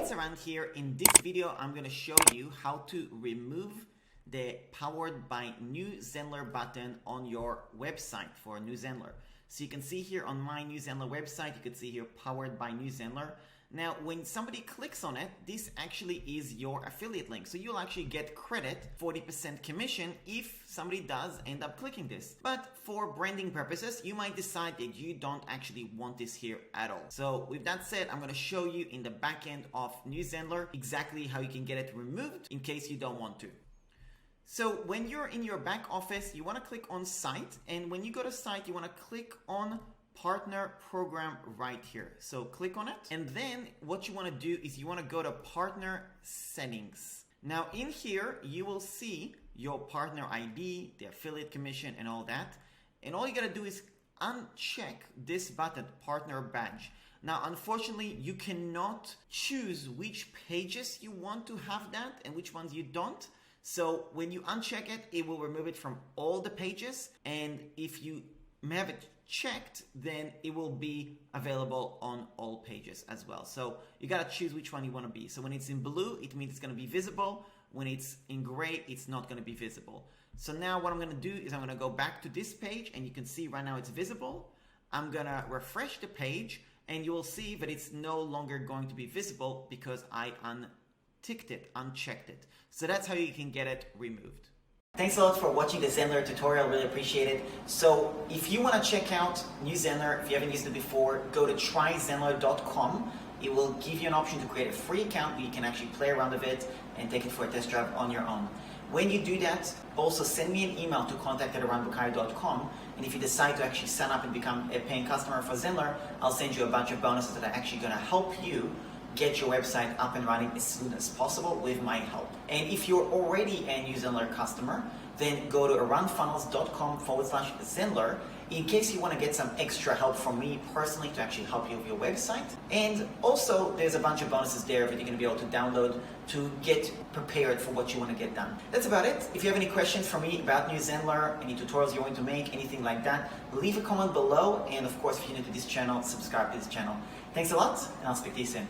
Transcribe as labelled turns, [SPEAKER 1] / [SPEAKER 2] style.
[SPEAKER 1] It's around here. In this video, I'm going to show you how to remove the Powered by New Zenler button on your website for New Zenler. So you can see here on my New Zenler website, you can see here Powered by New Zenler. Now, when somebody clicks on it, this actually is your affiliate link. So you'll actually get credit, 40% commission, if somebody does end up clicking this. But for branding purposes, you might decide that you don't actually want this here at all. So with that said, I'm going to show you in the back end of New Zenler exactly how you can get it removed in case you don't want to. So when you're in your back office, you want to click on Site. And when you go to Site, you want to click on Partner Program right here. So click on it. And then what you want to do is you want to go to Partner Settings. Now in here, you will see your partner ID, the affiliate commission and all that. And all you got to do is uncheck this button, Partner Badge. Now, unfortunately, you cannot choose which pages you want to have that and which ones you don't. So when you uncheck it, it will remove it from all the pages. And if you have it checked, then it will be available on all pages as well. So you got to choose which one you want to be. So when it's in blue, it means it's going to be visible. When it's in gray, it's not going to be visible. So now what I'm going to do is I'm going to go back to this page, and you can see right now it's visible. I'm going to refresh the page, and you will see that it's no longer going to be visible because I unticked it, unchecked it. So that's how you can get it removed. Thanks a lot for watching the Zenler tutorial, really appreciate it. So if you want to check out New Zenler, if you haven't used it before, go to tryzenler.com. It will give you an option to create a free account where you can actually play around with it and take it for a test drive on your own. When you do that, also send me an email to contact@aranbukhari.com, and if you decide to actually sign up and become a paying customer for Zenler, I'll send you a bunch of bonuses that are actually going to help you get your website up and running as soon as possible with my help. And if you're already a New Zenler customer, then go to aroundfunnels.com/Zenler in case you want to get some extra help from me personally to actually help you with your website. And also, there's a bunch of bonuses there that you're going to be able to download to get prepared for what you want to get done. That's about it. If you have any questions for me about New Zenler, any tutorials you want to make, anything like that, leave a comment below. And of course, if you're new to this channel, subscribe to this channel. Thanks a lot, and I'll speak to you soon.